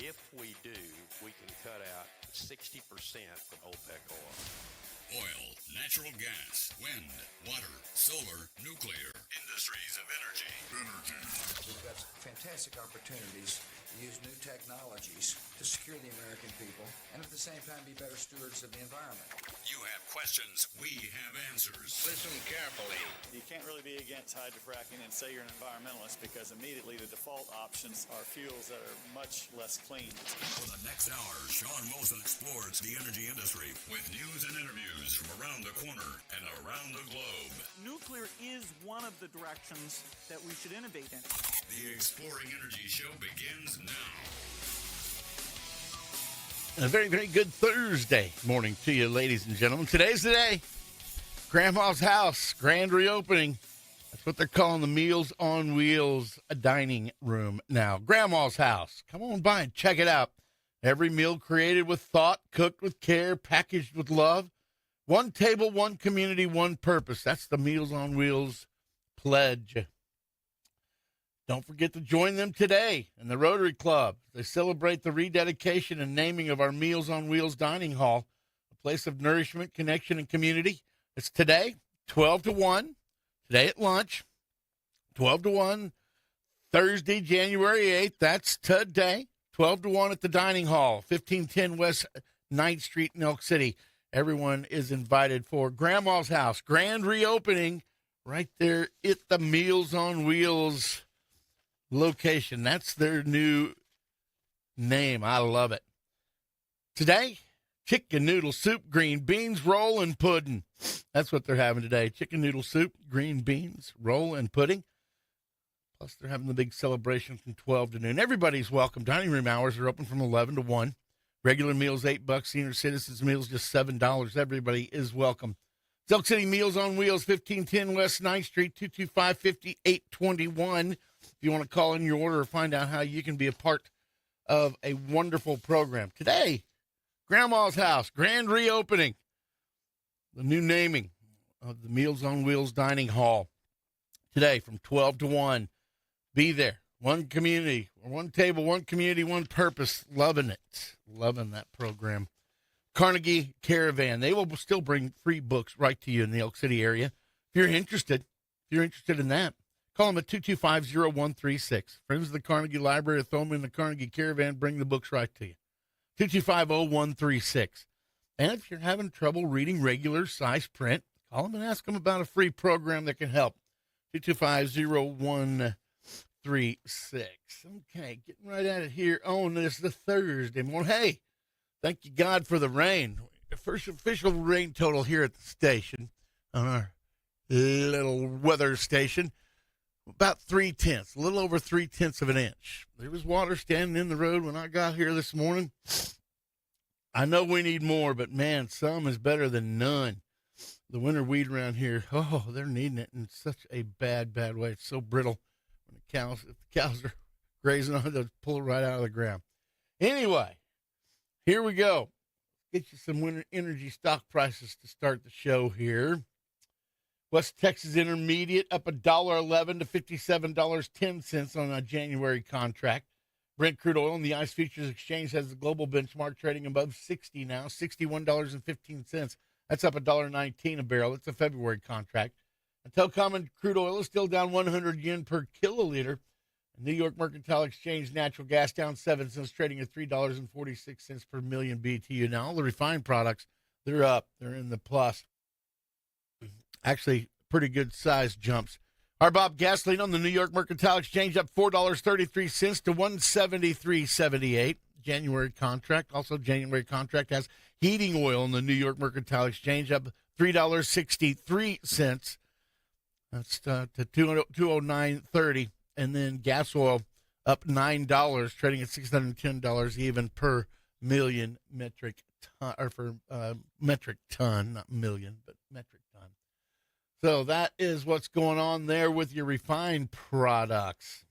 If we do, we can cut out 60% from OPEC oil. Oil, natural gas, wind, water, solar, nuclear, industries of energy. We've got fantastic opportunities to use new technologies to secure the American people and at the same time be better stewards of the environment. You have questions, we have answers. Listen carefully. You can't really be against hydrofracking and say you're an environmentalist because immediately the default options are fuels that are much less clean. For the next hour, Shawn Wilson explores the energy industry with news and interviews from around the corner and around the globe. Nuclear is one of the directions that we should innovate in. The Exploring Energy Show begins now. And a very, very good Thursday morning to you, ladies and gentlemen. Today's the day. Grandma's house, grand reopening. That's what they're calling the Meals on Wheels dining room now. Grandma's house. Come on by and check it out. Every meal created with thought, cooked with care, packaged with love. One table, one community, one purpose. That's the Meals on Wheels pledge. Don't forget to join them today in the Rotary Club. They celebrate the rededication and naming of our Meals on Wheels dining hall, a place of nourishment, connection, and community. It's today, 12 to 1, today at lunch, 12 to 1, Thursday, January 8th. That's today, 12 to 1 at the dining hall, 1510 West 9th Street in Elk City. Everyone is invited for Grandma's house, grand reopening right there at the Meals on Wheels location. That's their new name. I love it. Today, chicken noodle soup, green beans, roll, and pudding. That's what they're having today. Chicken noodle soup, green beans, roll, and pudding. Plus, they're having the big celebration from 12 to noon. Everybody's welcome. Dining room hours are open from 11 to 1. Regular meals, $8. Senior citizens meals, just $7. Everybody is welcome. Elk City Meals on Wheels, 1510 West 9th Street, 225-5821. If you want to call in your order or find out how you can be a part of a wonderful program. Today, Grandma's house, grand reopening. The new naming of the Meals on Wheels dining hall. Today from 12 to 1. Be there. One community, one table, one community, one purpose. Loving it. Loving that program. Carnegie Caravan. They will still bring free books right to you in the Elk City area. If you're interested in that, call them at 225-0136. Friends of the Carnegie Library, throw them in the Carnegie Caravan, bring the books right to you. 225-0136. And if you're having trouble reading regular size print, call them and ask them about a free program that can help. 225-0136. Okay, getting right at it here on this the Thursday morning. Hey, thank you, God, for the rain. First official rain total here at the station, on our little weather station, about 0.3, a little over 0.3 of an inch. There was water standing in the road when I got here this morning. I know we need more, but, man, some is better than none. The winter wheat around here, oh, they're needing it in such a bad, bad way. It's so brittle. When if the cows are grazing on it, they'll pull it right out of the ground. Anyway, here we go. Get you some winter energy stock prices to start the show here. West Texas Intermediate up $1.11 to $57.10 on a January contract. Brent crude oil in the ICE Futures Exchange has the global benchmark trading above 60 now, $61.15. That's up $1.19 a barrel. It's a February contract. Until common crude oil is still down 100 yen per kiloliter. New York Mercantile Exchange natural gas down 7 cents, trading at $3.46 per million BTU. Now, all the refined products, they're up. They're in the plus. Actually, pretty good size jumps. RBOB gasoline on the New York Mercantile Exchange up $4.33 to $173.78. January contract. Also, January contract has heating oil on the New York Mercantile Exchange up $3.63. That's to $209.30. And then gas oil up $9, trading at $610 even per million metric ton, or for metric ton, not million, but metric ton. So that is what's going on there with your refined products.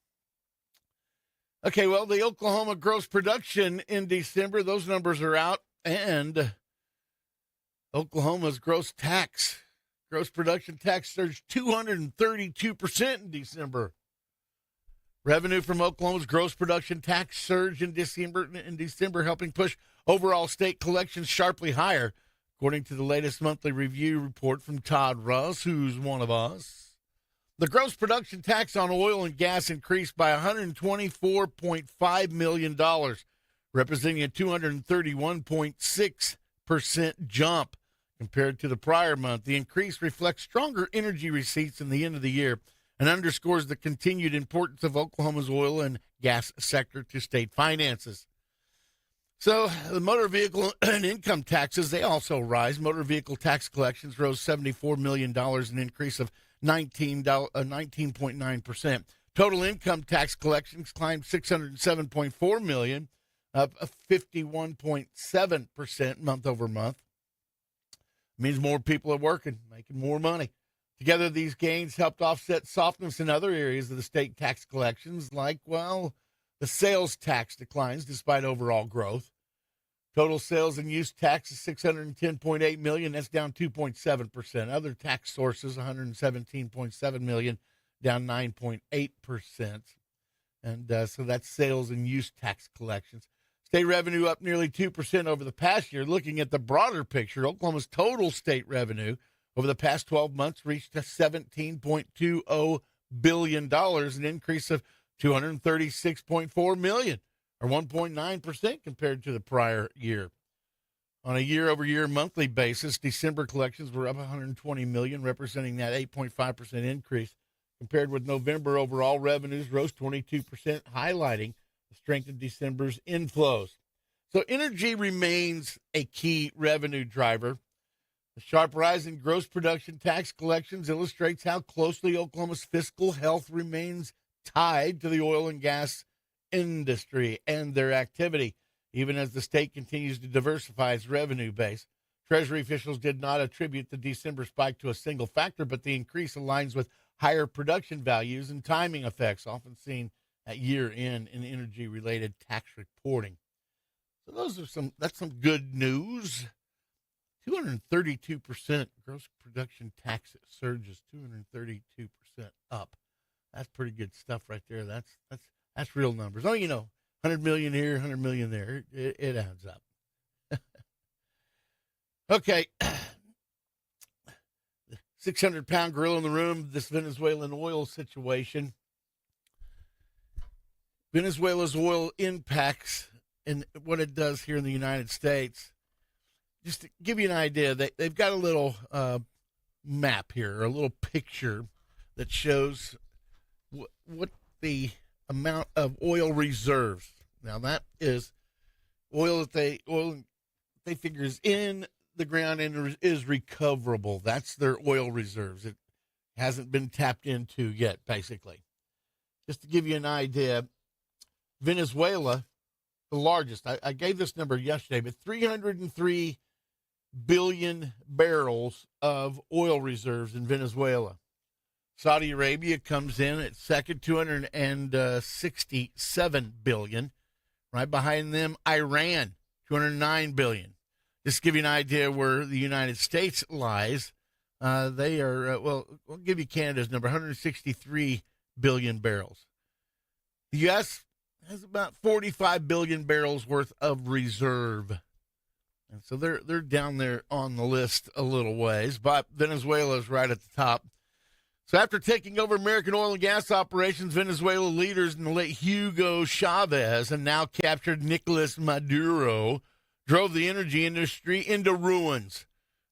Okay, well, the Oklahoma gross production in December, those numbers are out, and Oklahoma's gross production tax surged 232% in December. Revenue from Oklahoma's gross production tax surged in December, helping push overall state collections sharply higher, according to the latest monthly review report from Todd Russ, who's one of us. The gross production tax on oil and gas increased by $124.5 million, representing a 231.6% jump compared to the prior month. The increase reflects stronger energy receipts in the end of the year and underscores the continued importance of Oklahoma's oil and gas sector to state finances. So the motor vehicle and income taxes, they also rise. Motor vehicle tax collections rose $74 million, an increase of 19.9%. Total income tax collections climbed $607.4 million, up 51.7% month over month. Means more people are working, making more money. Together, these gains helped offset softness in other areas of the state tax collections, like, well, the sales tax declines despite overall growth. Total sales and use tax is $610.8 million. That's down 2.7%. Other tax sources, $117.7 million, down 9.8%. And so that's sales and use tax collections. State revenue up nearly 2% over the past year. Looking at the broader picture, Oklahoma's total state revenue over the past 12 months reached $17.20 billion, an increase of $236.4 million, or 1.9% compared to the prior year. On a year-over-year monthly basis, December collections were up $120 million, representing that 8.5% increase. Compared with November, overall revenues rose 22%, highlighting the strength of December's inflows. So energy remains a key revenue driver. The sharp rise in gross production tax collections illustrates how closely Oklahoma's fiscal health remains tied to the oil and gas industry and their activity, even as the state continues to diversify its revenue base. Treasury officials did not attribute the December spike to a single factor, but the increase aligns with higher production values and timing effects often seen at year-end in energy-related tax reporting. So that's some good news. 232% gross production tax surges, 232% up. That's pretty good stuff right there. That's real numbers. Oh, 100 million here, 100 million there. It adds up. Okay. 600-pound gorilla in the room, this Venezuelan oil situation. Venezuela's oil impacts and what it does here in the United States. Just to give you an idea, they've got a little map here, a little picture that shows what the amount of oil reserves. Now, that is oil that they figure is in the ground and is recoverable. That's their oil reserves. It hasn't been tapped into yet, basically. Just to give you an idea, Venezuela, the largest, I gave this number yesterday, but 303 billion barrels of oil reserves in Venezuela. Saudi Arabia comes in at second, 267 billion. Right behind them, Iran, 209 billion. Just to give you an idea where the United States lies, they are, we'll give you Canada's number, 163 billion barrels. The U.S. has about 45 billion barrels worth of reserve. And so they're down there on the list a little ways, but Venezuela is right at the top. So after taking over American oil and gas operations, Venezuela leaders in the late Hugo Chavez and now captured Nicolas Maduro drove the energy industry into ruins.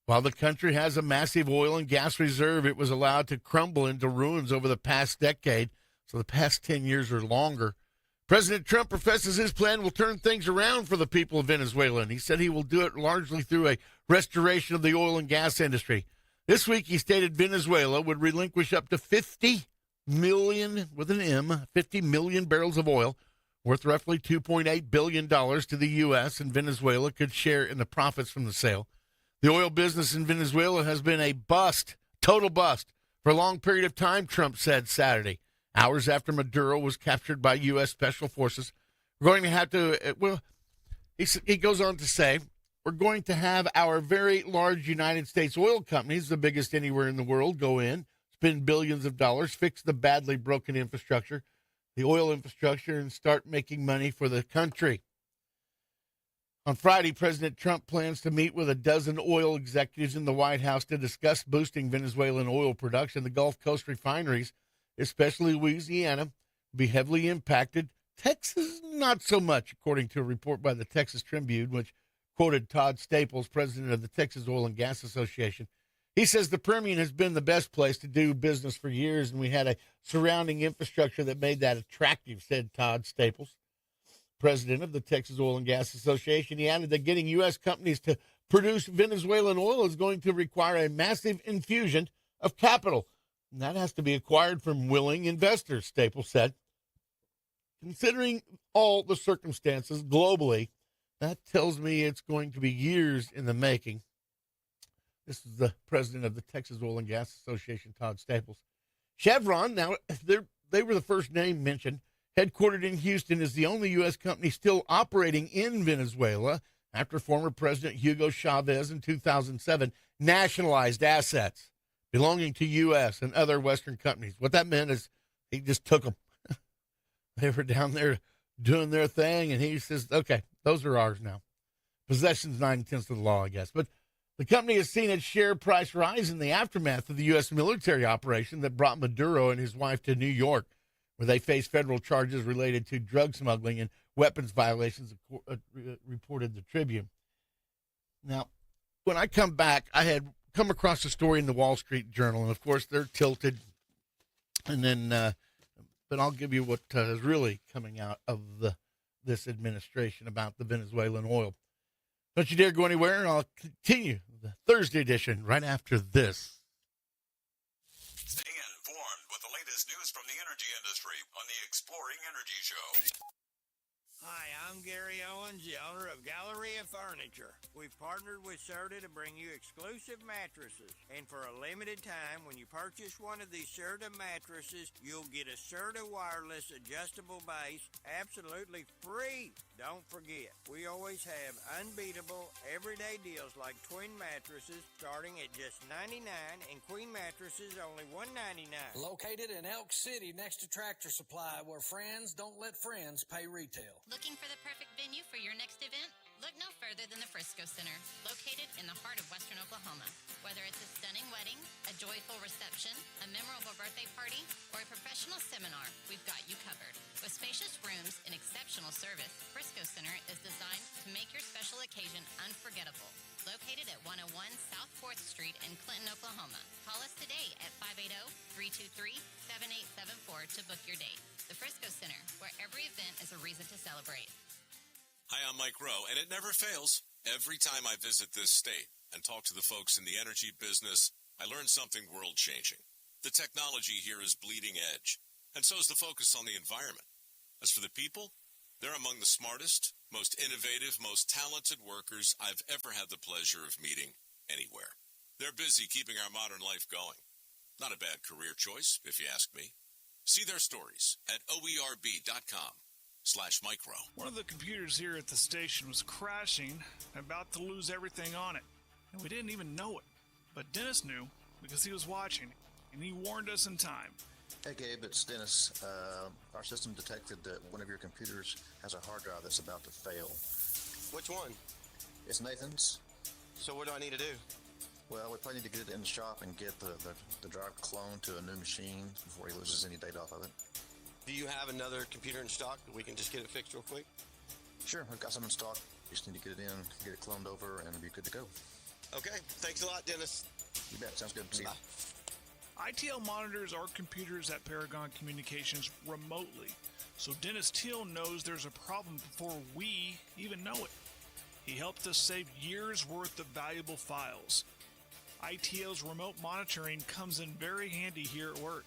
While the country has a massive oil and gas reserve, it was allowed to crumble into ruins over the past decade, so the past 10 years or longer. President Trump professes his plan will turn things around for the people of Venezuela, and he said he will do it largely through a restoration of the oil and gas industry. This week, he stated Venezuela would relinquish up to 50 million, with an M, 50 million barrels of oil, worth roughly $2.8 billion to the U.S., and Venezuela could share in the profits from the sale. The oil business in Venezuela has been a bust, total bust, for a long period of time, Trump said Saturday, hours after Maduro was captured by U.S. Special Forces. We're going to have to, he goes on to say, we're going to have our very large United States oil companies, the biggest anywhere in the world, go in, spend billions of dollars, fix the badly broken infrastructure. the oil infrastructure and start making money for the country. On Friday, President Trump plans to meet with a dozen oil executives in the White House to discuss boosting Venezuelan oil production. The Gulf Coast refineries, especially Louisiana, will be heavily impacted. Texas, not so much, according to a report by the Texas Tribune, which quoted Todd Staples, president of the Texas Oil and Gas Association. He says the Permian has been the best place to do business for years, and we had a surrounding infrastructure that made that attractive, said Todd Staples, president of the Texas Oil and Gas Association. He added that getting U.S. companies to produce Venezuelan oil is going to require a massive infusion of capital, and that has to be acquired from willing investors, Staples said. Considering all the circumstances globally, that tells me it's going to be years in the making. This is the president of the Texas Oil and Gas Association, Todd Staples. Chevron, now, they were the first name mentioned, headquartered in Houston, is the only U.S. company still operating in Venezuela after former President Hugo Chavez in 2007 nationalized assets belonging to U.S. and other Western companies. What that meant is he just took them. They were down there doing their thing, and he says, okay, those are ours now. Possession's 9/10 of the law, I guess. But the company has seen its share price rise in the aftermath of the U.S. military operation that brought Maduro and his wife to New York, where they face federal charges related to drug smuggling and weapons violations, reported the Tribune. Now, when I come back, I had come across a story in the Wall Street Journal, and, of course, they're tilted. And then, but I'll give you what is really coming out of this administration about the Venezuelan oil. Don't you dare go anywhere, and I'll continue the Thursday edition right after this. Stay informed with the latest news from the energy industry on the Exploring Energy Show. Hi, I'm Gary Owens, the owner of Galleria Furniture. We've partnered with Serta to bring you exclusive mattresses. And for a limited time, when you purchase one of these Serta mattresses, you'll get a Serta wireless adjustable base absolutely free. Don't forget, we always have unbeatable everyday deals like twin mattresses starting at just $99 and queen mattresses only $199. Located in Elk City next to Tractor Supply, where friends don't let friends pay retail. Looking for the perfect venue for your next event? Look no further than the Frisco Center, located in the heart of Western Oklahoma. Whether it's a stunning wedding, a joyful reception, a memorable birthday party, or a professional seminar, we've got you covered. With spacious rooms and exceptional service, Frisco Center is designed to make your special occasion unforgettable. Located at 101 South 4th Street in Clinton, Oklahoma. Call us today at 580-323-7874 to book your date. The Frisco Center, where every event is a reason to celebrate. Hi, I'm Mike Rowe, and it never fails. Every time I visit this state and talk to the folks in the energy business, I learn something world-changing. The technology here is bleeding edge, and so is the focus on the environment. As for the people, they're among the smartest, most innovative, most talented workers I've ever had the pleasure of meeting anywhere. They're busy keeping our modern life going. Not a bad career choice, if you ask me. See their stories at oerb.com/micro. One of the computers here at the station was crashing and about to lose everything on it, and we didn't even know it. But Dennis knew because he was watching, and he warned us in time. Hey Gabe, it's Dennis. Our system detected that one of your computers has a hard drive that's about to fail. Which one? It's Nathan's. So what do I need to do? Well, we probably need to get it in the shop and get the drive cloned to a new machine before he loses any data off of it. Do you have another computer in stock that we can just get it fixed real quick? Sure, I've got some in stock. Just need to get it in, get it cloned over, and be good to go. Okay, thanks a lot, Dennis. You bet, sounds good. See you. ITL monitors our computers at Paragon Communications remotely, so Dennis Teal knows there's a problem before we even know it. He helped us save years' worth of valuable files. ITL's remote monitoring comes in very handy here at work.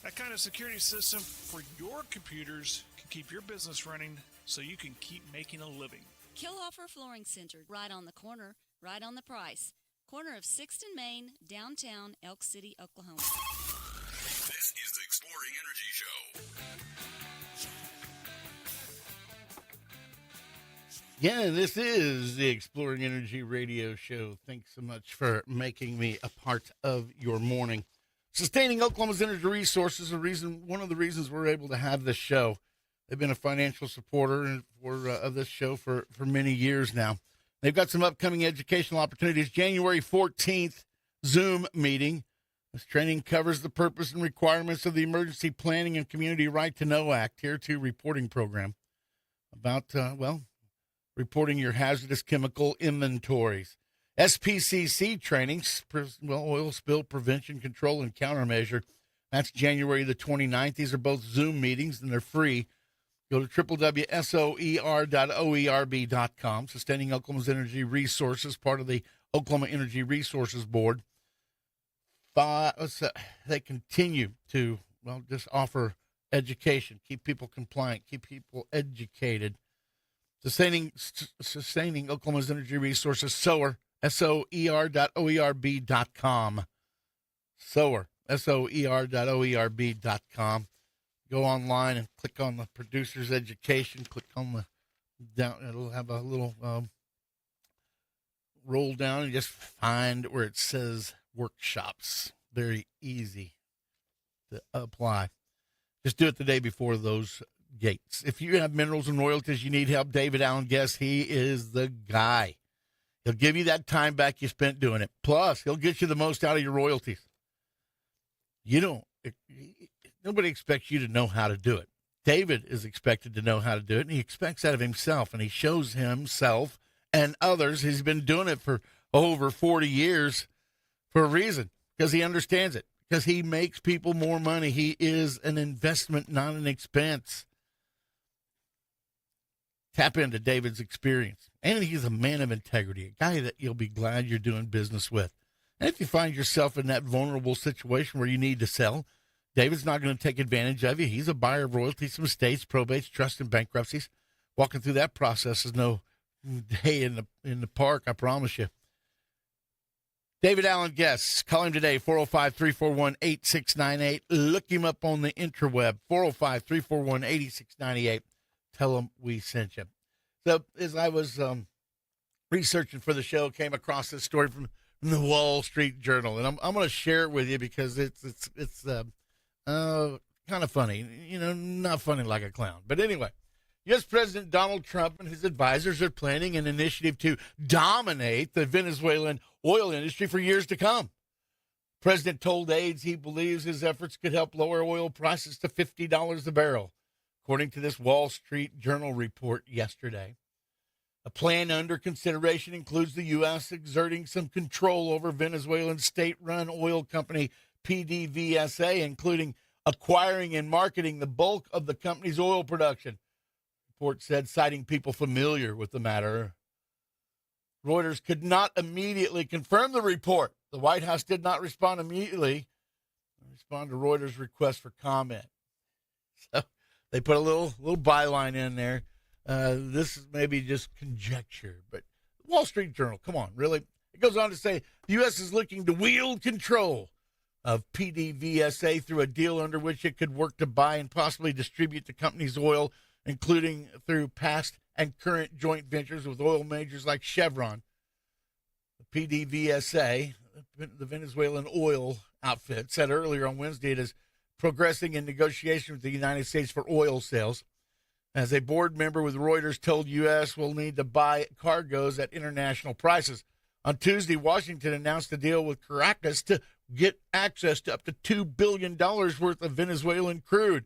That kind of security system for your computers can keep your business running so you can keep making a living. Killoffer Flooring Center, right on the corner, right on the price. Corner of 6th and Main, downtown Elk City, Oklahoma. This is the Exploring Energy Show. Yeah, this is the Exploring Energy Radio Show. Thanks so much for making me a part of your morning. Sustaining Oklahoma's energy resources, one of the reasons we're able to have this show. They've been a financial supporter of this show for many years now. They've got some upcoming educational opportunities. January 14th, Zoom meeting. This training covers the purpose and requirements of the Emergency Planning and Community Right to Know Act, Tier 2 reporting program about, reporting your hazardous chemical inventories. SPCC training, oil spill prevention, control, and countermeasure. That's January the 29th. These are both Zoom meetings, and they're free. Go to www.soer.oerb.com. Sustaining Oklahoma's Energy Resources, part of the Oklahoma Energy Resources Board. They continue to, just offer education, keep people compliant, keep people educated. Sustaining Oklahoma's Energy Resources, SOER, SOER.oerb.com. SOER, SOER.oerb.com. Go online and click on the producer's education. Click on the down. It'll have a little roll down and just find where it says workshops. Very easy to apply. Just do it the day before those gates. If you have minerals and royalties you need help, David Allen Guest, he is the guy. He'll give you that time back you spent doing it. Plus, he'll get you the most out of your royalties. Nobody expects you to know how to do it. David is expected to know how to do it, and he expects that of himself, and he shows himself and others. He's been doing it for over 40 years for a reason, because he understands it, because he makes people more money. He is an investment, not an expense. Tap into David's experience. And he's a man of integrity, a guy that you'll be glad you're doing business with. And if you find yourself in that vulnerable situation where you need to sell, David's not going to take advantage of you. He's a buyer of royalties from estates, probates, trusts, and bankruptcies. Walking through that process is no day in the park, I promise you. David Allen Guest, call him today, 405-341-8698. Look him up on the interweb, 405-341-8698. Tell him we sent you. So as I was researching for the show, came across this story from the Wall Street Journal, and I'm going to share it with you because it's kind of funny. Not funny like a clown. But anyway, U.S. President Donald Trump and his advisors are planning an initiative to dominate the Venezuelan oil industry for years to come. The president told aides he believes his efforts could help lower oil prices to $50 a barrel, according to this Wall Street Journal report yesterday. A plan under consideration includes the U.S. exerting some control over Venezuelan state-run oil company PDVSA, including acquiring and marketing the bulk of the company's oil production. The report said, citing people familiar with the matter. Reuters could not immediately confirm the report. The White House did not respond immediately to Reuters' request for comment. So they put a little byline in there. This is maybe just conjecture, but Wall Street Journal, come on, really? It goes on to say the U.S. is looking to wield control of PDVSA through a deal under which it could work to buy and possibly distribute the company's oil, including through past and current joint ventures with oil majors like Chevron. The PDVSA, the Venezuelan oil outfit, said earlier on Wednesday it is progressing in negotiation with the United States for oil sales. As a board member with Reuters told U.S. will need to buy cargoes at international prices. On Tuesday, Washington announced a deal with Caracas to get access to up to $2 billion worth of Venezuelan crude,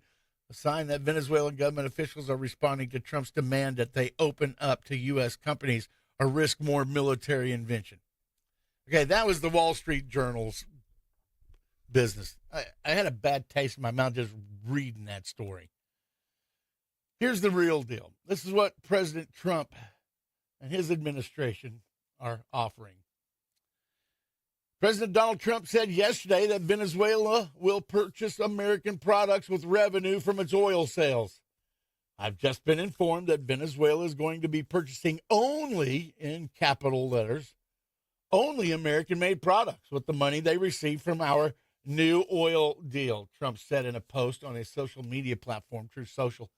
a sign that Venezuelan government officials are responding to Trump's demand that they open up to U.S. companies or risk more military intervention. Okay, that was the Wall Street Journal's business. I had a bad taste in my mouth just reading that story. Here's the real deal. This is what President Trump and his administration are offering. President Donald Trump said yesterday that Venezuela will purchase American products with revenue from its oil sales. I've just been informed that Venezuela is going to be purchasing only, in capital letters, only American-made products with the money they receive from our new oil deal, Trump said in a post on his social media platform, Truth Social.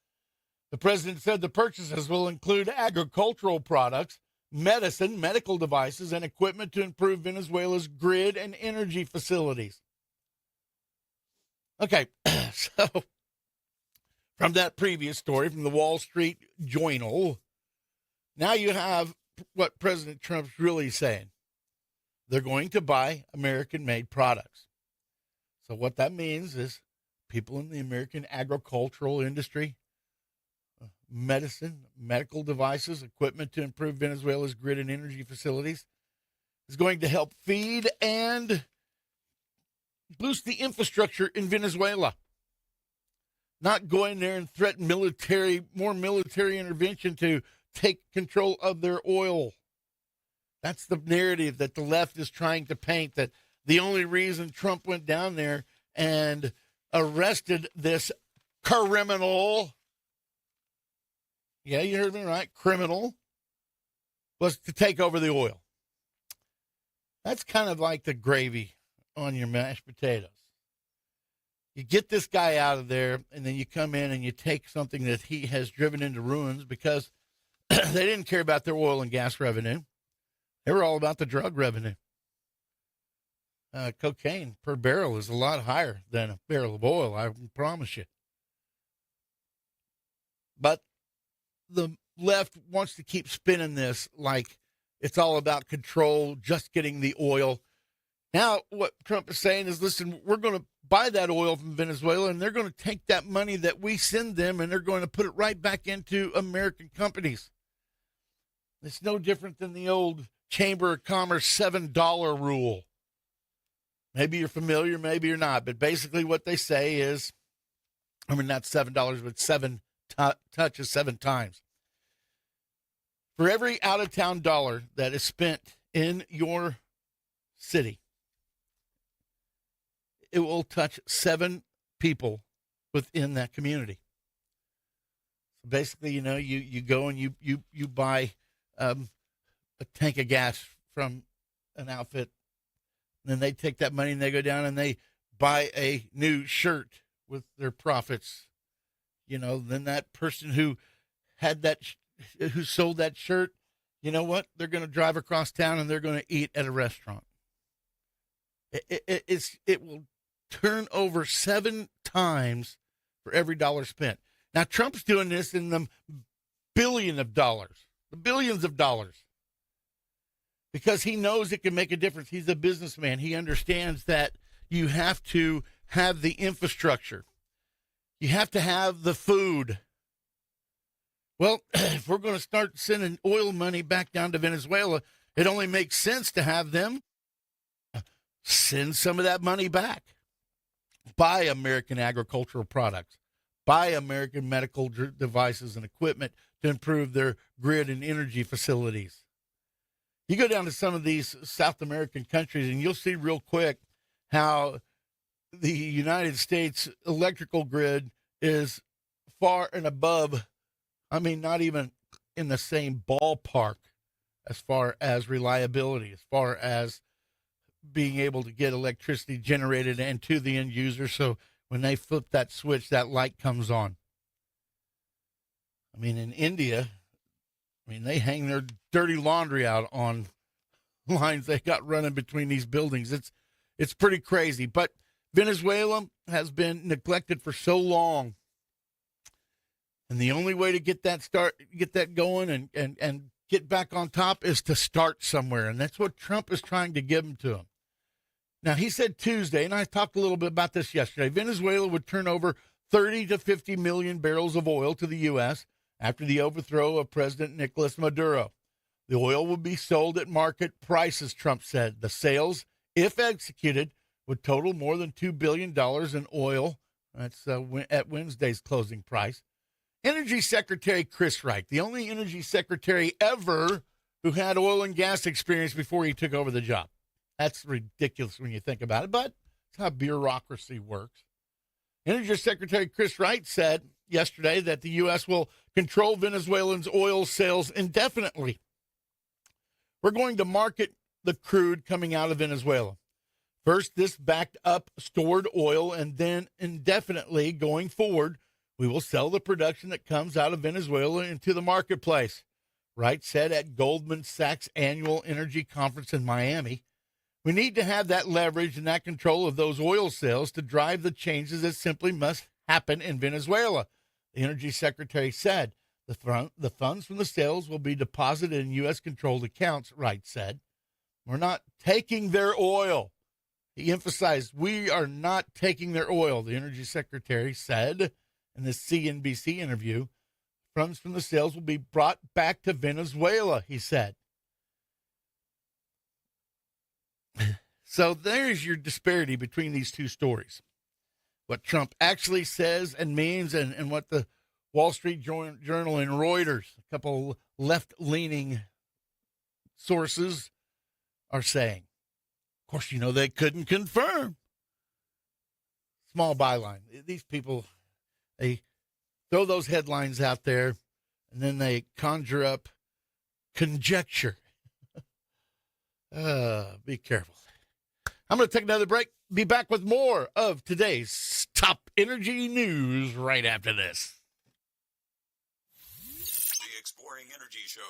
The president said the purchases will include agricultural products, medicine, medical devices, and equipment to improve Venezuela's grid and energy facilities. Okay, so from that previous story from the Wall Street Journal, now you have what President Trump's really saying. They're going to buy American-made products. So what that means is people in the American agricultural industry, medicine, medical devices, equipment to improve Venezuela's grid and energy facilities is going to help feed and boost the infrastructure in Venezuela. Not go in there and threaten more military intervention to take control of their oil. That's the narrative that the left is trying to paint, that the only reason Trump went down there and arrested this criminal, yeah, you heard me right, criminal, was to take over the oil. That's kind of like the gravy on your mashed potatoes. You get this guy out of there, and then you come in and you take something that he has driven into ruins because they didn't care about their oil and gas revenue. They were all about the drug revenue. Cocaine per barrel is a lot higher than a barrel of oil, I promise you. But the left wants to keep spinning this like it's all about control, just getting the oil. Now, what Trump is saying is, listen, we're going to buy that oil from Venezuela, and they're going to take that money that we send them, and they're going to put it right back into American companies. It's no different than the old Chamber of Commerce $7 rule. Maybe you're familiar, maybe you're not. But basically what they say is, I mean, not $7, but seven touches 7 times. For every out-of-town dollar that is spent in your city, it will touch 7 people within that community. So basically, you know, you go and you buy a tank of gas from an outfit, and then they take that money and they go down and they buy a new shirt with their profits. You know, then that person who had that, who sold that shirt, you know what? They're going to drive across town and they're going to eat at a restaurant. It will turn over 7 times for every dollar spent. Now, Trump's doing this in the billions of dollars, because he knows it can make a difference. He's a businessman. He understands that you have to have the infrastructure. You have to have the food. Well, if we're going to start sending oil money back down to Venezuela, it only makes sense to have them send some of that money back. Buy American agricultural products. Buy American medical devices and equipment to improve their grid and energy facilities. You go down to some of these South American countries and you'll see real quick how the United States electrical grid is far and above, I mean, not even in the same ballpark as far as reliability, as far as being able to get electricity generated and to the end user. So when they flip that switch, that light comes on. I mean, in India, they hang their dirty laundry out on lines they got running between these buildings. It's pretty crazy. But Venezuela has been neglected for so long. And the only way to get that going and get back on top is to start somewhere. And that's what Trump is trying to give them to him. Now, he said Tuesday, and I talked a little bit about this yesterday, Venezuela would turn over 30 to 50 million barrels of oil to the U.S. after the overthrow of President Nicolas Maduro. The oil would be sold at market prices, Trump said. The sales, if executed, would total more than $2 billion in oil. That's at Wednesday's closing price. Energy Secretary Chris Wright, the only energy secretary ever who had oil and gas experience before he took over the job. That's ridiculous when you think about it, but it's how bureaucracy works. Energy Secretary Chris Wright said yesterday that the U.S. will control Venezuelans' oil sales indefinitely. We're going to market the crude coming out of Venezuela. First, this backed up stored oil, and then indefinitely going forward, we will sell the production that comes out of Venezuela into the marketplace, Wright said at Goldman Sachs' annual energy conference in Miami. We need to have that leverage and that control of those oil sales to drive the changes that simply must happen in Venezuela, the Energy Secretary said. The funds from the sales will be deposited in U.S.-controlled accounts, Wright said. We're not taking their oil. He emphasized, we are not taking their oil, the Energy Secretary said in the CNBC interview. Funds from the sales will be brought back to Venezuela, he said. So there's your disparity between these two stories. What Trump actually says and means and what the Wall Street Journal and Reuters, a couple left-leaning sources, are saying. Of course, you know, they couldn't confirm. Small byline. These people, they throw those headlines out there, and then they conjure up conjecture. Be careful. I'm going to take another break. Be back with more of today's top energy news right after this. The Exploring Energy Show.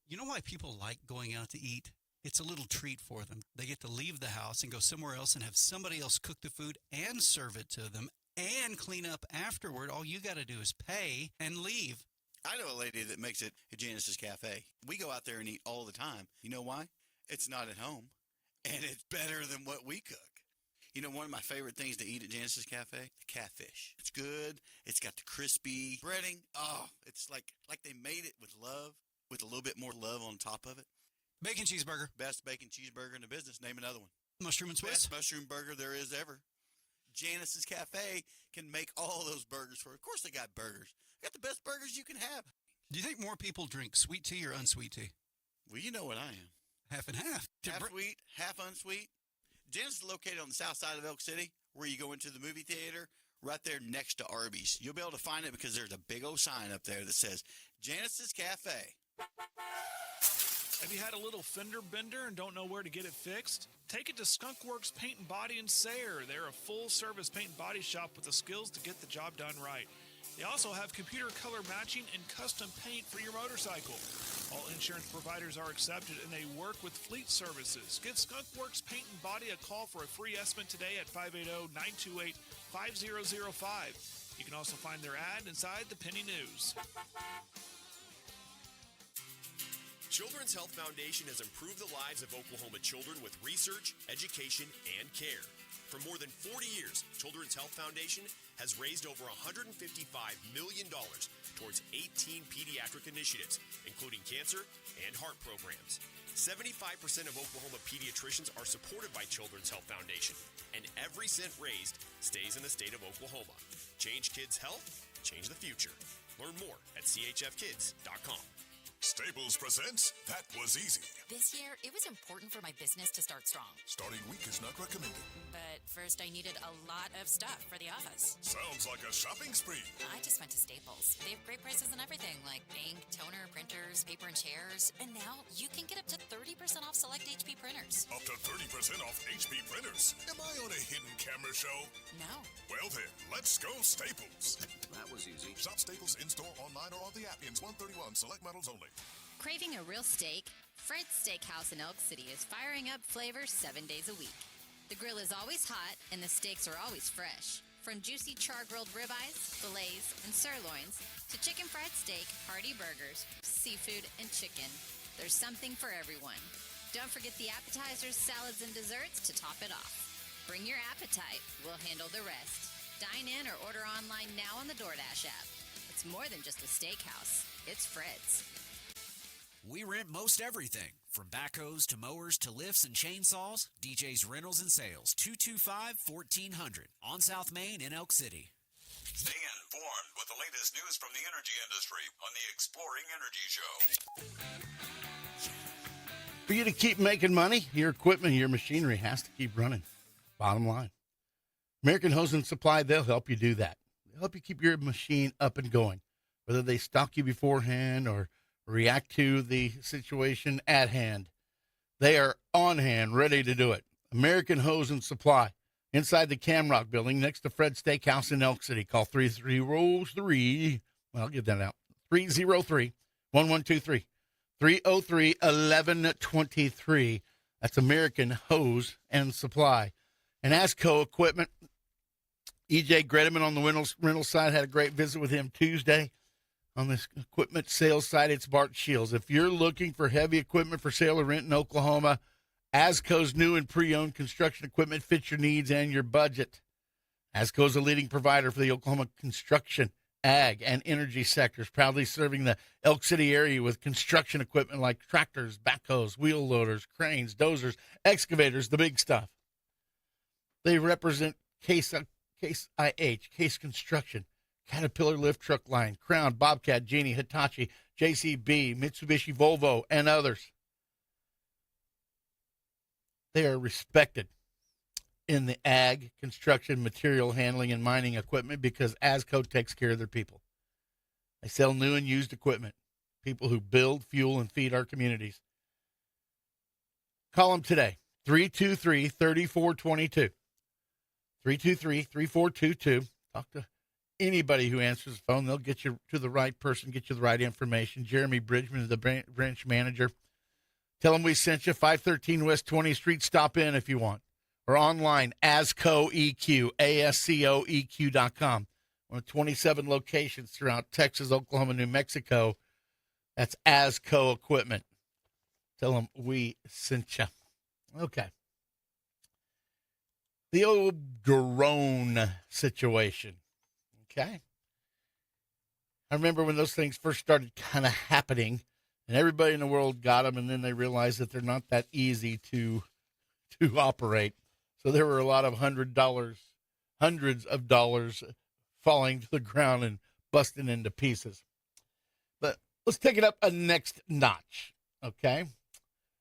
You know why people like going out to eat? It's a little treat for them. They get to leave the house and go somewhere else and have somebody else cook the food and serve it to them and clean up afterward. All you got to do is pay and leave. I know a lady that makes it at Janice's Cafe. We go out there and eat all the time. You know why? It's not at home, and it's better than what we cook. You know, one of my favorite things to eat at Janice's Cafe? The catfish. It's good. It's got the crispy breading. Oh, it's like they made it with love, with a little bit more love on top of it. Bacon cheeseburger. Best bacon cheeseburger in the business. Name another one. Mushroom and Swiss. Best mushroom burger there is ever. Janice's Cafe can make all those burgers for. Of course, they got burgers. They got the best burgers you can have. Do you think more people drink sweet tea or unsweet tea? Well, you know what I am. Half and half. Half sweet, half unsweet. Janice is located on the south side of Elk City, where you go into the movie theater, right there next to Arby's. You'll be able to find it because there's a big old sign up there that says Janice's Cafe. Have you had a little fender bender and don't know where to get it fixed? Take it to Skunk Works Paint and Body in Sayre. They're a full-service paint and body shop with the skills to get the job done right. They also have computer color matching and custom paint for your motorcycle. All insurance providers are accepted and they work with fleet services. Give Skunk Works Paint and Body a call for a free estimate today at 580-928-5005. You can also find their ad inside the Penny News. Children's Health Foundation has improved the lives of Oklahoma children with research, education, and care. For more than 40 years, Children's Health Foundation has raised over $155 million towards 18 pediatric initiatives, including cancer and heart programs. 75% of Oklahoma pediatricians are supported by Children's Health Foundation, and every cent raised stays in the state of Oklahoma. Change kids' health, change the future. Learn more at chfkids.com. Staples presents That Was Easy. This year, it was important for my business to start strong. Starting weak is not recommended. But first, I needed a lot of stuff for the office. Sounds like a shopping spree. I just went to Staples. They have great prices on everything, like ink, toner, printers, paper, and chairs. And now, you can get up to 30% off select HP printers. Up to 30% off HP printers? Am I on a hidden camera show? No. Well then, let's go Staples. That was easy. Shop Staples in-store, online, or on the app. Ins 131, select models only. Craving a real steak? Fred's Steakhouse in Elk City is firing up flavors 7 days a week. The grill is always hot and the steaks are always fresh. From juicy char-grilled ribeyes, fillets, and sirloins to chicken fried steak, hearty burgers, seafood, and chicken, there's something for everyone. Don't forget the appetizers, salads, and desserts to top it off. Bring your appetite. We'll handle the rest. Dine in or order online now on the DoorDash app. It's more than just a steakhouse. It's Fred's. We rent most everything, from backhoes to mowers to lifts and chainsaws. DJ's Rentals and Sales, 225-1400 on South Main in Elk City. Stay informed with the latest news from the energy industry on the Exploring Energy Show. For you to keep making money, your equipment, your machinery has to keep running. Bottom line. American Hose and Supply, they'll help you do that. They'll help you keep your machine up and going, whether they stock you beforehand or react to the situation at hand. They are on hand, ready to do it. American Hose and Supply, inside the Camrock building next to Fred's Steakhouse in Elk City. Call 303, well, I'll give that out, 303-1123. 303-1123. That's American Hose and Supply. And ASCO Equipment, EJ Gredeman on the rental side, had a great visit with him Tuesday. On this equipment sales side, it's Bart Shields. If you're looking for heavy equipment for sale or rent in Oklahoma, ASCO's new and pre-owned construction equipment fits your needs and your budget. ASCO is a leading provider for the Oklahoma construction, ag, and energy sectors, proudly serving the Elk City area with construction equipment like tractors, backhoes, wheel loaders, cranes, dozers, excavators, the big stuff. They represent Case Construction, Caterpillar Lift Truck Line, Crown, Bobcat, Genie, Hitachi, JCB, Mitsubishi, Volvo, and others. They are respected in the ag, construction, material handling, and mining equipment because ASCO takes care of their people. They sell new and used equipment, people who build, fuel, and feed our communities. Call them today, 323-3422. 323-3422. Talk to anybody who answers the phone. They'll get you to the right person, get you the right information. Jeremy Bridgman is the branch manager. Tell them we sent you, 513 West 20th Street. Stop in if you want. Or online, ASCOEQ, ASCOEQ.com. One of 27 locations throughout Texas, Oklahoma, New Mexico. That's ASCO Equipment. Tell them we sent you. Okay. The old drone situation. Okay. I remember when those things first started kind of happening, and everybody in the world got them, and then they realized that they're not that easy to operate. So there were a lot of hundreds of dollars falling to the ground and busting into pieces. But let's take it up a next notch, okay?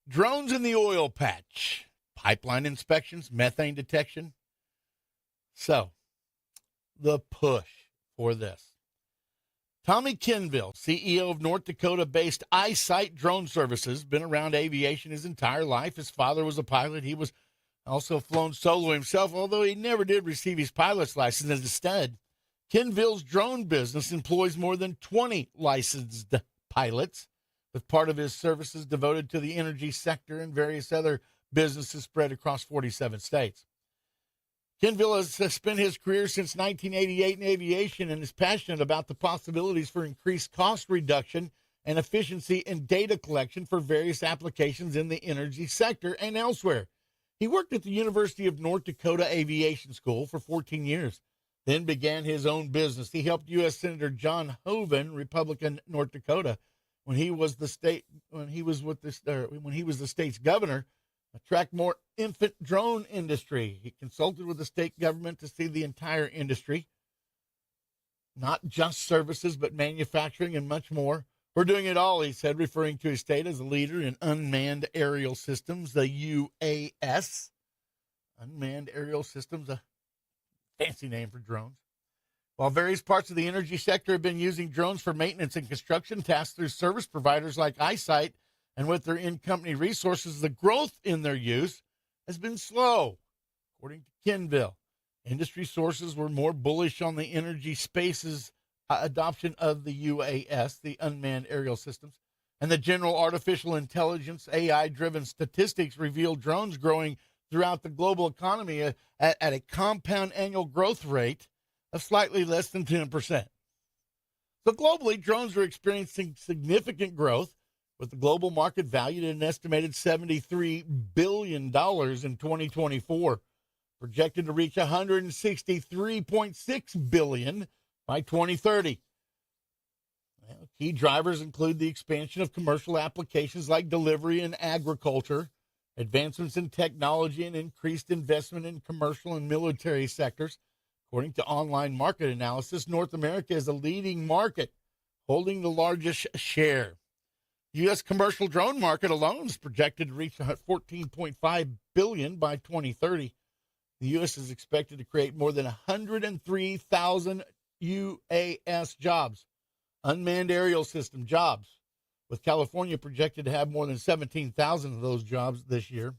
Drones in the oil patch, pipeline inspections, methane detection. So, the push for this. Tommy Kinville, CEO of North Dakota-based Eyesight Drone Services, been around aviation his entire life. His father was a pilot. He was also flown solo himself, although he never did receive his pilot's license. Instead, Kinville's drone business employs more than 20 licensed pilots, with part of his services devoted to the energy sector and various other businesses spread across 47 states. Kinville has spent his career since 1988 in aviation and is passionate about the possibilities for increased cost reduction and efficiency in data collection for various applications in the energy sector and elsewhere. He worked at the University of North Dakota Aviation School for 14 years, then began his own business. He helped U.S. Senator John Hoeven, Republican, North Dakota, when he was the state's governor, attract more infant drone industry. He consulted with the state government to see the entire industry, not just services, but manufacturing and much more. We're doing it all, he said, referring to his state as a leader in unmanned aerial systems, the UAS. Unmanned aerial systems, a fancy name for drones. While various parts of the energy sector have been using drones for maintenance and construction tasks through service providers like Eyesight, and with their in-company resources, the growth in their use has been slow. According to Kinville, industry sources were more bullish on the energy space's adoption of the UAS, the unmanned aerial systems, and the general artificial intelligence, AI-driven statistics reveal drones growing throughout the global economy at a compound annual growth rate of slightly less than 10%. So globally, drones are experiencing significant growth, with the global market valued at an estimated $73 billion in 2024, projected to reach $163.6 billion by 2030. Well, key drivers include the expansion of commercial applications like delivery and agriculture, advancements in technology, and increased investment in commercial and military sectors. According to online market analysis, North America is a leading market, holding the largest share. The U.S. commercial drone market alone is projected to reach $14.5 billion by 2030. The U.S. is expected to create more than 103,000 UAS jobs, unmanned aerial system jobs, with California projected to have more than 17,000 of those jobs this year.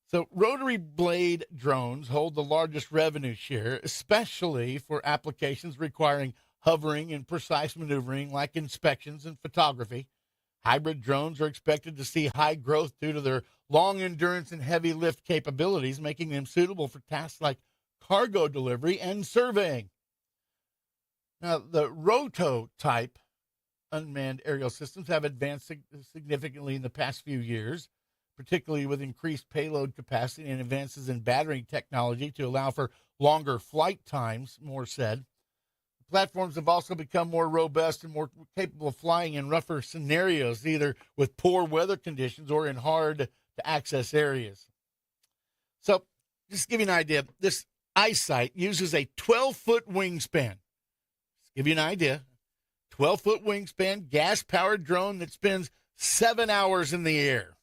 So rotary blade drones hold the largest revenue share, especially for applications requiring hovering and precise maneuvering like inspections and photography. Hybrid drones are expected to see high growth due to their long endurance and heavy lift capabilities, making them suitable for tasks like cargo delivery and surveying. Now, the roto-type unmanned aerial systems have advanced significantly in the past few years, particularly with increased payload capacity and advances in battery technology to allow for longer flight times, more said. Platforms have also become more robust and more capable of flying in rougher scenarios, either with poor weather conditions or in hard-to-access areas. So, just to give you an idea, this Eyesight uses a 12-foot wingspan. Just to give you an idea, 12-foot wingspan, gas-powered drone that spends 7 hours in the air.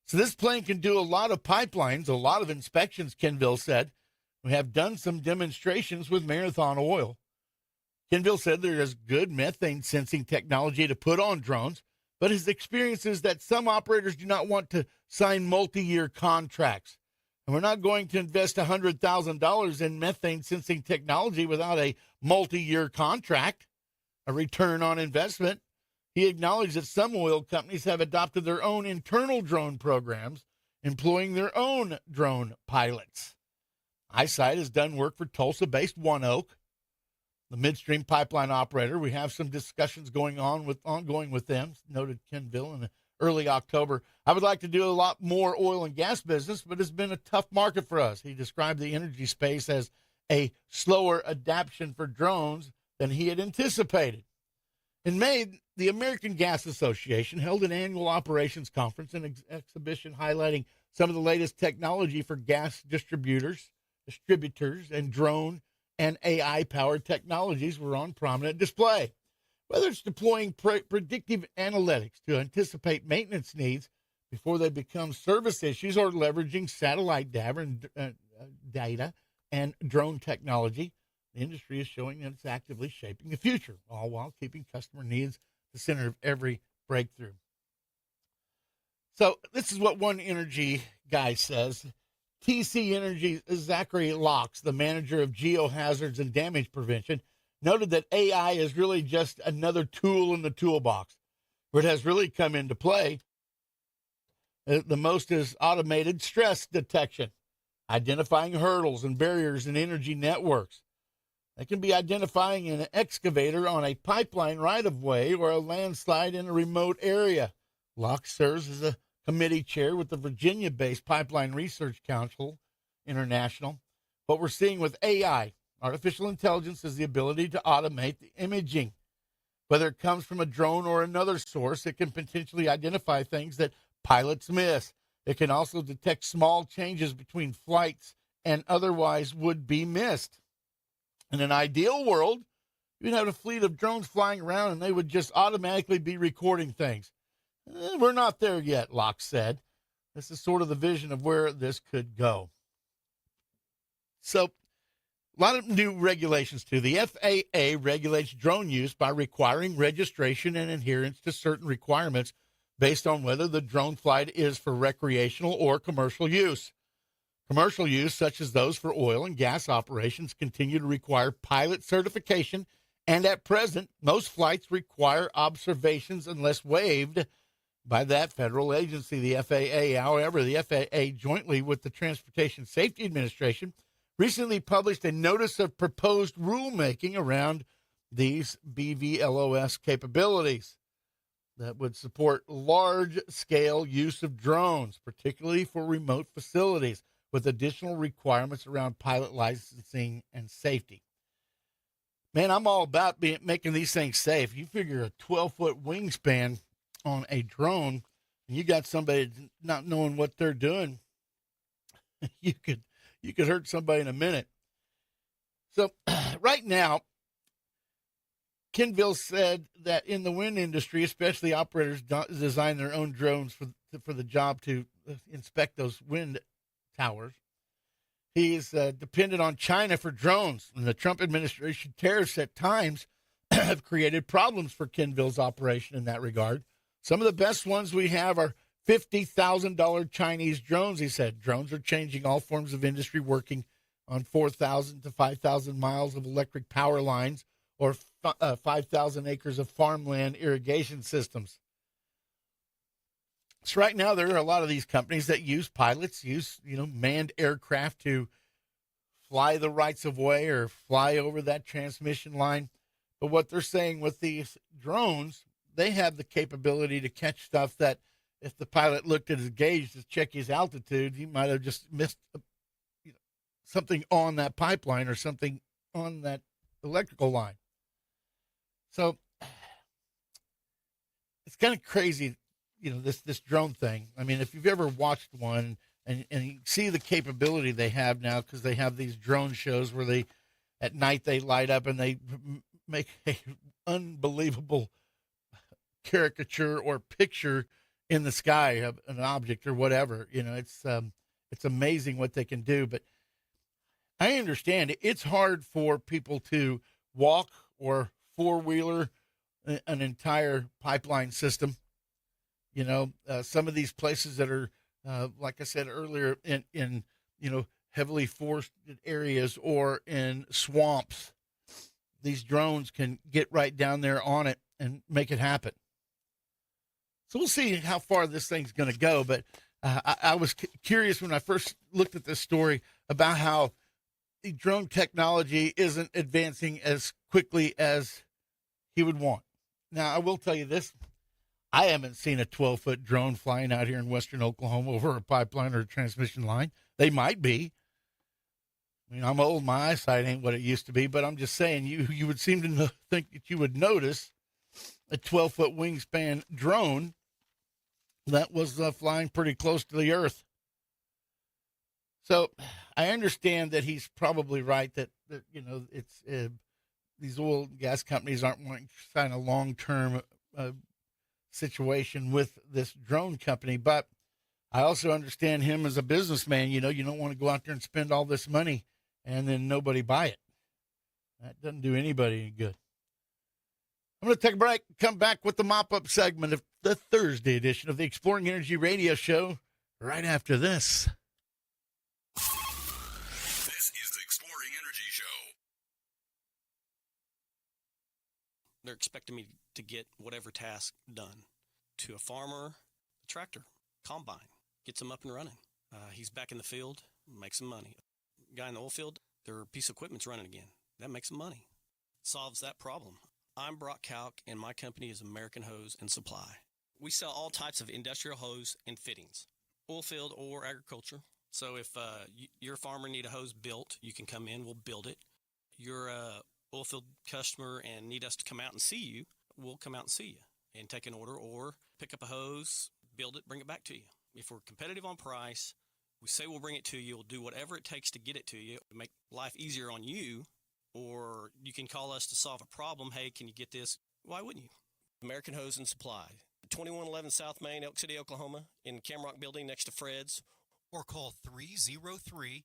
So this plane can do a lot of pipelines, a lot of inspections, Kenville said. We have done some demonstrations with Marathon Oil. Kenville said there is good methane sensing technology to put on drones, but his experience is that some operators do not want to sign multi-year contracts. And we're not going to invest $100,000 in methane sensing technology without a multi-year contract, a return on investment. He acknowledged that some oil companies have adopted their own internal drone programs, employing their own drone pilots. Eyesight has done work for Tulsa-based One Oak, the midstream pipeline operator. We have some discussions ongoing with them, noted Kenville in early October. I would like to do a lot more oil and gas business, but it's been a tough market for us. He described the energy space as a slower adaptation for drones than he had anticipated. In May, the American Gas Association held an annual operations conference and exhibition highlighting some of the latest technology for gas distributors, and drone and AI-powered technologies were on prominent display. Whether it's deploying predictive analytics to anticipate maintenance needs before they become service issues or leveraging satellite data and drone technology, the industry is showing that it's actively shaping the future, all while keeping customer needs at the center of every breakthrough. So this is what one energy guy says. TC Energy's Zachary Locks, the manager of geohazards and damage prevention, noted that AI is really just another tool in the toolbox. Where it has really come into play, the most is automated stress detection, identifying hurdles and barriers in energy networks. They can be identifying an excavator on a pipeline right-of-way or a landslide in a remote area. Locke serves as a committee chair with the Virginia-based Pipeline Research Council International. What we're seeing with AI, artificial intelligence, is the ability to automate the imaging. Whether it comes from a drone or another source, it can potentially identify things that pilots miss. It can also detect small changes between flights and otherwise would be missed. In an ideal world, you'd have a fleet of drones flying around and they would just automatically be recording things. We're not there yet, Locke said. This is sort of the vision of where this could go. So, a lot of new regulations, too. The FAA regulates drone use by requiring registration and adherence to certain requirements based on whether the drone flight is for recreational or commercial use. Commercial use, such as those for oil and gas operations, continue to require pilot certification, and at present, most flights require observations unless waived by that federal agency, the FAA. However, the FAA, jointly with the Transportation Safety Administration, recently published a notice of proposed rulemaking around these BVLOS capabilities that would support large-scale use of drones, particularly for remote facilities, with additional requirements around pilot licensing and safety. Man, I'm all about making these things safe. You figure a 12-foot wingspan on a drone, and you got somebody not knowing what they're doing, you could hurt somebody in a minute. So right now, Kenville said that in the wind industry, especially operators design their own drones for the job to inspect those wind towers. He's dependent on China for drones, and the Trump administration tariffs at times have created problems for Kenville's operation in that regard. Some of the best ones we have are $50,000 Chinese drones, he said. Drones are changing all forms of industry working on 4,000 to 5,000 miles of electric power lines or 5,000 acres of farmland irrigation systems. So right now there are a lot of these companies that use pilots, manned aircraft to fly the rights of way or fly over that transmission line. But what they're saying with these drones, they have the capability to catch stuff that if the pilot looked at his gauge to check his altitude, he might have just missed something on that pipeline or something on that electrical line. So it's kind of crazy, this drone thing. I mean, if you've ever watched one and you see the capability they have now, because they have these drone shows where at night they light up and they make an unbelievable caricature or picture in the sky of an object or whatever. It's amazing what they can do. But I understand it's hard for people to walk or four-wheeler an entire pipeline system. Some of these places that are, like I said earlier, in heavily forested areas or in swamps, these drones can get right down there on it and make it happen. So we'll see how far this thing's going to go. But I was curious when I first looked at this story about how the drone technology isn't advancing as quickly as he would want. Now, I will tell you this. I haven't seen a 12-foot drone flying out here in western Oklahoma over a pipeline or a transmission line. They might be. I mean, I'm old. My eyesight ain't what it used to be, but I'm just saying you would seem to think that you would notice a 12-foot wingspan drone that was flying pretty close to the earth. So I understand that he's probably right that it's these oil and gas companies aren't wanting to sign a long-term situation with this drone company, but I also understand him as a businessman. You don't want to go out there and spend all this money and then nobody buy it. That doesn't do anybody any good. I'm going to take a break, come back with the mop-up segment of the Thursday edition of the Exploring Energy Radio Show right after this. This is the Exploring Energy Show. They're expecting me to get whatever task done. To a farmer, a tractor, combine, gets them up and running. He's back in the field, makes some money. Guy in the oil field, their piece of equipment's running again. That makes some money. Solves that problem. I'm Brock Kalk, and my company is American Hose and Supply. We sell all types of industrial hose and fittings, oil field or agriculture. So if your farmer need a hose built, you can come in, we'll build it. You're a oil field customer and need us to come out and see you, we'll come out and see you and take an order or pick up a hose, build it, bring it back to you. If we're competitive on price, we say we'll bring it to you, we'll do whatever it takes to get it to you, make life easier on you. Or you can call us to solve a problem. Hey, can you get this? Why wouldn't you? American Hose and Supply, 2111 South Main, Elk City, Oklahoma, in Camrock Building next to Fred's. Or call 303-1123.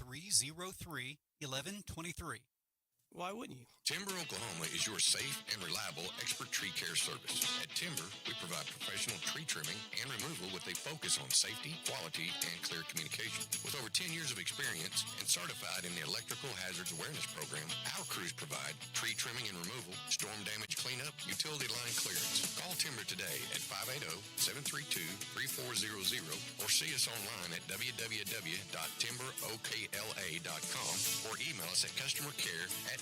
303-1123. Why wouldn't you? Timber Oklahoma is your safe and reliable expert tree care service. At Timber, we provide professional tree trimming and removal with a focus on safety, quality, and clear communication. With over 10 years of experience and certified in the Electrical Hazards Awareness Program, our crews provide tree trimming and removal, storm damage cleanup, utility line clearance. Call Timber today at 580-732-3400 or see us online at www.timberokla.com or email us at customercare@timberokla.com.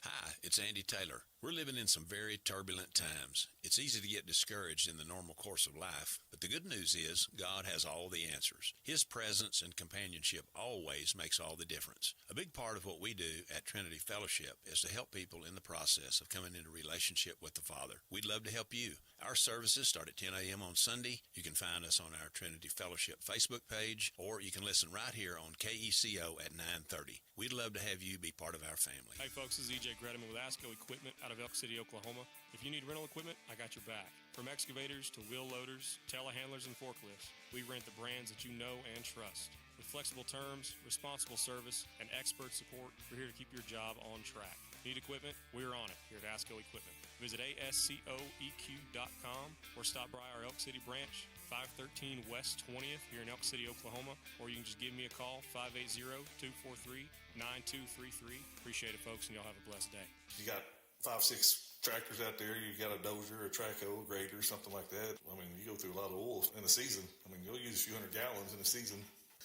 Hi, it's Andy Taylor. We're living in some very turbulent times. It's easy to get discouraged in the normal course of life, but the good news is God has all the answers. His presence and companionship always makes all the difference. A big part of what we do at Trinity Fellowship is to help people in the process of coming into relationship with the Father. We'd love to help you. Our services start at 10 a.m. on Sunday. You can find us on our Trinity Fellowship Facebook page, or you can listen right here on KECO at 9:30. We'd love to have you be part of our family. Hey folks, this is EJ Gredeman with ASCO Equipment out of Elk City, Oklahoma. If you need rental equipment, I got your back. From excavators to wheel loaders, telehandlers, and forklifts, we rent the brands that you know and trust. With flexible terms, responsible service, and expert support, we're here to keep your job on track. Need equipment? We're on it here at ASCO Equipment. Visit ASCOEQ.com or stop by our Elk City branch, 513 West 20th here in Elk City, Oklahoma, or you can just give me a call, 580-243-9233. Appreciate it, folks, and y'all have a blessed day. You got 5-6 tractors out there. You got a dozer, a traco, a grader, something like that. I mean, you go through a lot of oil in the season. I mean, you'll use a few hundred gallons in the season.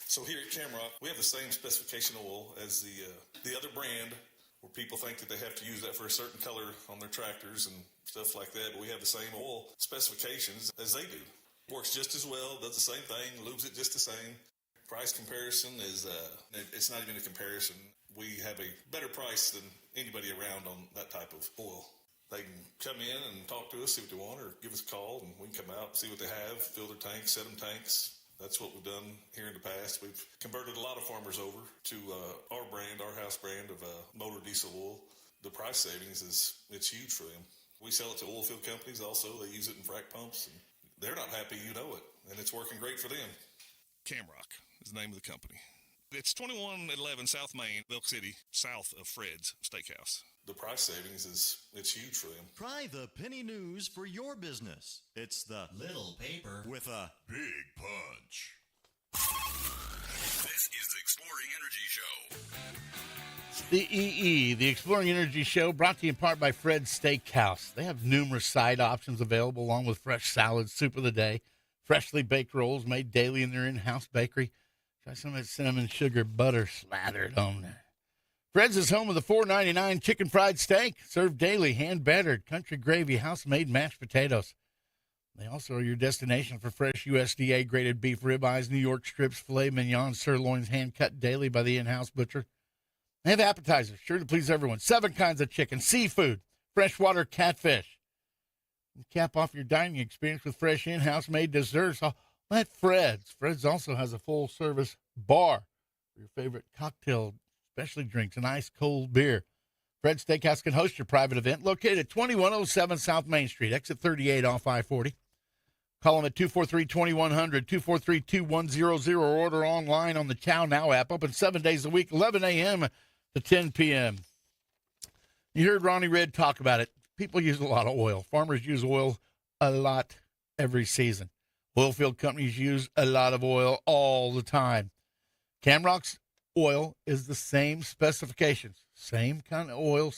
So here at Shamrock, we have the same specification oil as the other brand, where people think that they have to use that for a certain color on their tractors and stuff like that. But we have the same oil specifications as they do. Works just as well, does the same thing, lubes it just the same. Price comparison is, it's not even a comparison. We have a better price than anybody around on that type of oil. They can come in and talk to us, see what they want, or give us a call, and we can come out, see what they have, fill their tanks, set them tanks. That's what we've done here in the past. We've converted a lot of farmers over to our brand, our house brand of motor diesel oil. The price savings it's huge for them. We sell it to oilfield companies also. They use it in frac pumps, and they're not happy, you know it, and it's working great for them. Camrock is the name of the company. It's 2111 South Main, Elk City, south of Fred's Steakhouse. The price savings it's huge for them. Try the penny news for your business. It's the little paper with a big punch. This is the Exploring Energy Show. The EE, the Exploring Energy Show, brought to you in part by Fred's Steakhouse. They have numerous side options available, along with fresh salads, soup of the day, freshly baked rolls made daily in their in-house bakery. Try some of that cinnamon sugar butter slathered on there. Fred's is home of the $4.99 chicken fried steak, served daily, hand-battered, country gravy, house-made mashed potatoes. They also are your destination for fresh USDA-graded beef ribeyes, New York strips, filet mignon, sirloins, hand-cut daily by the in-house butcher. They have appetizers, sure to please everyone. 7 kinds of chicken, seafood, freshwater catfish. And cap off your dining experience with fresh in-house made desserts. At Fred's. Fred's also has a full-service bar for your favorite cocktail, specialty drinks, and ice cold beer. Fred's Steakhouse can host your private event located at 2107 South Main Street, exit 38 off I-40. Call them at 243-2100, 243-2100, or order online on the Chow Now app. Open 7 days a week, 11 a.m. to 10 p.m. You heard Ronnie Red talk about it. People use a lot of oil. Farmers use oil a lot every season. Oilfield companies use a lot of oil all the time. Camrock's oil is the same specifications. Same kind of oil,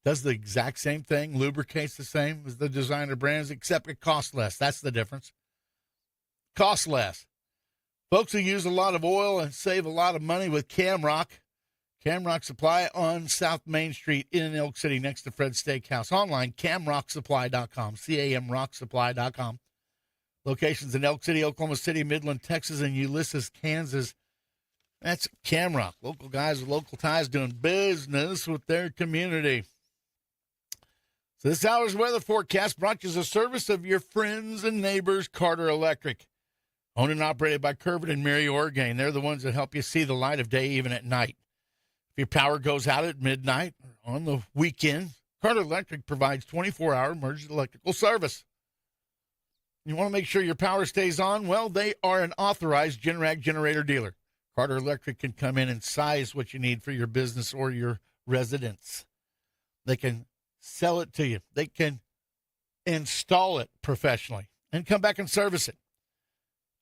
does the exact same thing, lubricates the same as the designer brands, except it costs less. That's the difference. Costs less. Folks who use a lot of oil and save a lot of money with Camrock. Camrock Supply on South Main Street in Elk City next to Fred's Steakhouse. Online, camrocksupply.com, camrocksupply.com. Locations in Elk City, Oklahoma City, Midland, Texas, and Ulysses, Kansas. That's Camrock. Local guys with local ties doing business with their community. So this hour's weather forecast brought you as a service of your friends and neighbors, Carter Electric. Owned and operated by Kervin and Mary Orgain. They're the ones that help you see the light of day even at night. If your power goes out at midnight or on the weekend, Carter Electric provides 24-hour emergency electrical service. You want to make sure your power stays on? Well, they are an authorized Generac generator dealer. Carter Electric can come in and size what you need for your business or your residence. They can sell it to you. They can install it professionally and come back and service it.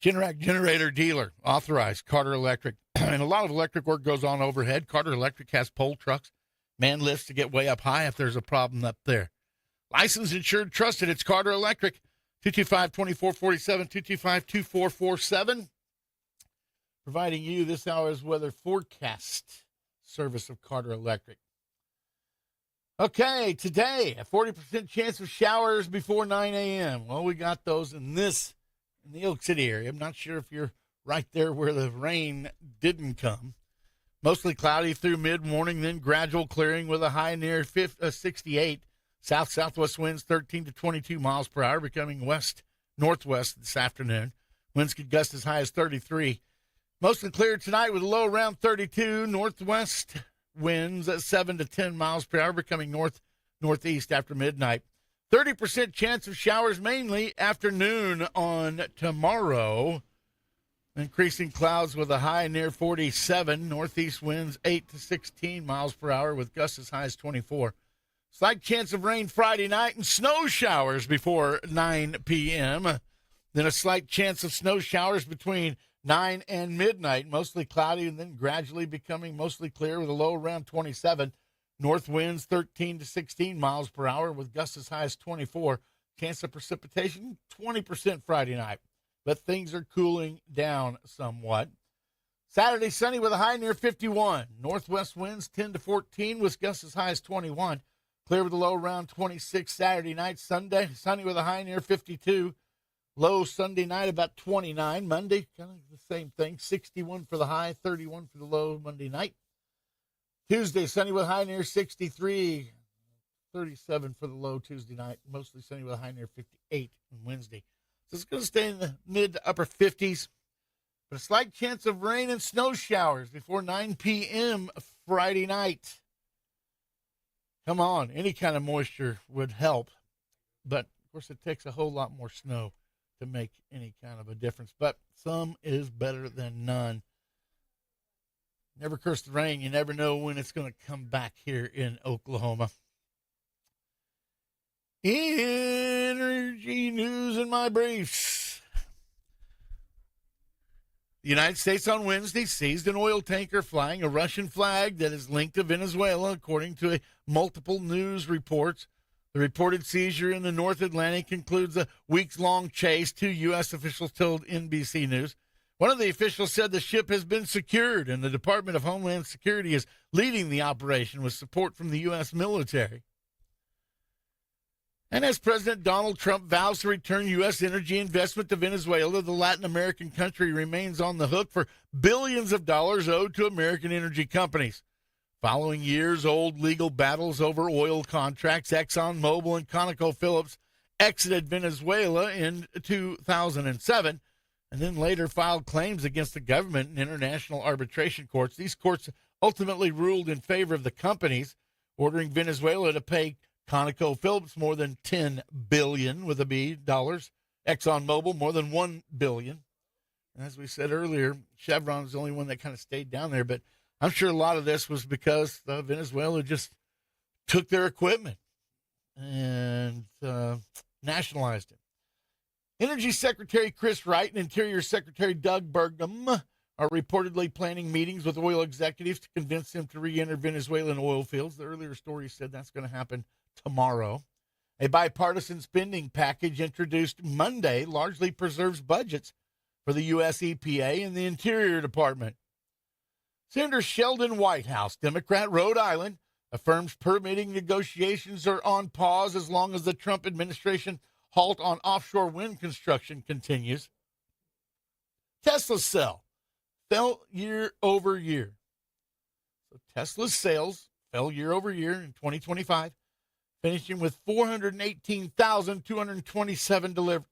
Generac generator dealer, authorized, Carter Electric. And a lot of electric work goes on overhead. Carter Electric has pole trucks, man lifts to get way up high if there's a problem up there. Licensed, insured, trusted. It's Carter Electric. 225-2447, 225-2447. Providing you this hour's weather forecast service of Carter Electric. Okay, today, a 40% chance of showers before 9 a.m. Well, we got those in the Elk City area. I'm not sure if you're right there where the rain didn't come. Mostly cloudy through mid-morning, then gradual clearing with a high near 68. South-southwest winds 13 to 22 miles per hour, becoming west-northwest this afternoon. Winds could gust as high as 33. Mostly clear tonight with a low around 32. Northwest winds at 7 to 10 miles per hour, becoming northeast after midnight. 30% chance of showers mainly afternoon on tomorrow. Increasing clouds with a high near 47. Northeast winds 8 to 16 miles per hour with gusts as high as 24. Slight chance of rain Friday night and snow showers before 9 p.m. Then a slight chance of snow showers between 9 and midnight, mostly cloudy and then gradually becoming mostly clear with a low around 27. North winds 13 to 16 miles per hour with gusts as high as 24. Chance of precipitation, 20% Friday night. But things are cooling down somewhat. Saturday, sunny with a high near 51. Northwest winds 10 to 14 with gusts as high as 21. Clear with a low around 26 Saturday night. Sunday, sunny with a high near 52. Low Sunday night about 29. Monday, kind of the same thing. 61 for the high, 31 for the low Monday night. Tuesday, sunny with a high near 63. 37 for the low Tuesday night. Mostly sunny with a high near 58 on Wednesday. So it's going to stay in the mid to upper 50s. But a slight chance of rain and snow showers before 9 p.m. Friday night. Come on, any kind of moisture would help. But, of course, it takes a whole lot more snow to make any kind of a difference. But some is better than none. Never curse the rain. You never know when it's going to come back here in Oklahoma. Energy news in my briefs. The United States on Wednesday seized an oil tanker flying a Russian flag that is linked to Venezuela, according to multiple news reports. The reported seizure in the North Atlantic includes a weeks-long chase, 2 U.S. officials told NBC News. One of the officials said the ship has been secured, and the Department of Homeland Security is leading the operation with support from the U.S. military. And as President Donald Trump vows to return U.S. energy investment to Venezuela, the Latin American country remains on the hook for billions of dollars owed to American energy companies. Following years-old legal battles over oil contracts, ExxonMobil and ConocoPhillips exited Venezuela in 2007 and then later filed claims against the government in international arbitration courts. These courts ultimately ruled in favor of the companies, ordering Venezuela to pay ConocoPhillips more than $10 billion with a B dollars, ExxonMobil more than $1 billion. And as we said earlier, Chevron is the only one that kind of stayed down there, but I'm sure a lot of this was because Venezuela just took their equipment and nationalized it. Energy Secretary Chris Wright and Interior Secretary Doug Burgum are reportedly planning meetings with oil executives to convince them to re-enter Venezuelan oil fields. The earlier story said that's going to happen tomorrow. A bipartisan spending package introduced Monday largely preserves budgets for the U.S. EPA and the Interior Department. Senator Sheldon Whitehouse, Democrat, Rhode Island, affirms permitting negotiations are on pause as long as the Trump administration halt on offshore wind construction continues. Tesla's sell fell year over year. So Tesla's sales fell year over year in 2025, finishing with 418,227 deliveries,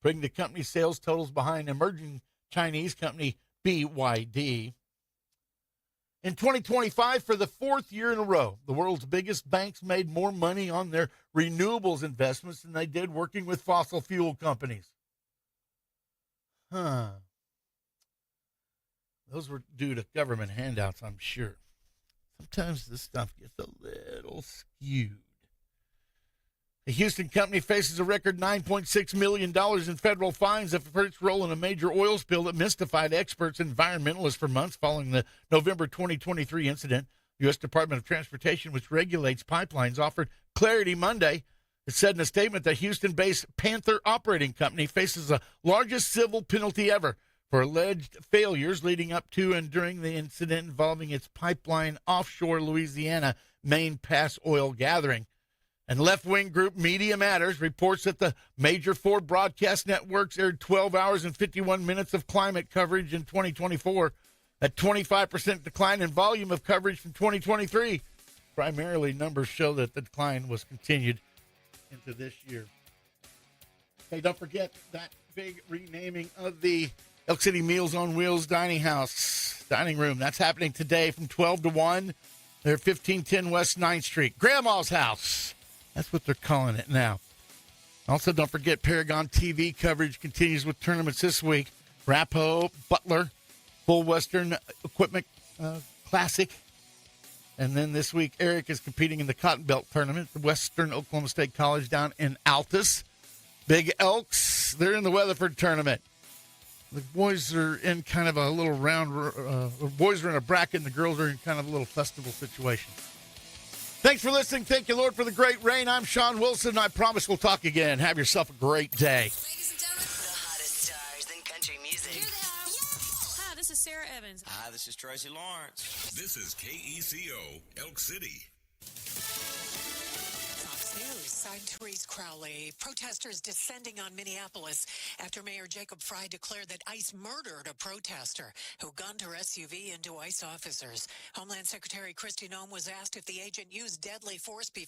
bringing the company's sales totals behind emerging Chinese company BYD. In 2025, for the fourth year in a row, the world's biggest banks made more money on their renewables investments than they did working with fossil fuel companies. Those were due to government handouts, I'm sure. Sometimes this stuff gets a little skewed. The Houston company faces a record $9.6 million in federal fines for its role in a major oil spill that mystified experts and environmentalists for months following the November 2023 incident. The U.S. Department of Transportation, which regulates pipelines, offered clarity Monday. It said in a statement that Houston-based Panther Operating Company faces the largest civil penalty ever for alleged failures leading up to and during the incident involving its pipeline offshore Louisiana main pass oil gathering. And left-wing group Media Matters reports that the major 4 broadcast networks aired 12 hours and 51 minutes of climate coverage in 2024, a 25% decline in volume of coverage from 2023. Primarily, numbers show that the decline was continued into this year. Hey, don't forget that big renaming of the Elk City Meals on Wheels dining room. That's happening today from 12 to 1. They're 1510 West 9th Street. Grandma's house. That's what they're calling it now. Also, don't forget Paragon TV coverage continues with tournaments this week. Rapo, Butler, Full Western Equipment Classic. And then this week, Eric is competing in the Cotton Belt Tournament, the Western Oklahoma State College down in Altus. Big Elks, they're in the Weatherford Tournament. The boys are in kind of a little round, the boys are in a bracket and the girls are in kind of a little festival situation. Thanks for listening. Thank you, Lord, for the great rain. I'm Shawn Wilson. I promise we'll talk again. Have yourself a great day. Ladies and gentlemen, the hottest stars in country music. Here they are. Hi, this is Sarah Evans. Hi, this is Tracy Lawrence. This is KECO Elk City. Fox News, I'm Therese Crowley. Protesters descending on Minneapolis after Mayor Jacob Frey declared that ICE murdered a protester who gunned her SUV into ICE officers. Homeland Secretary Kristi Noem was asked if the agent used deadly force before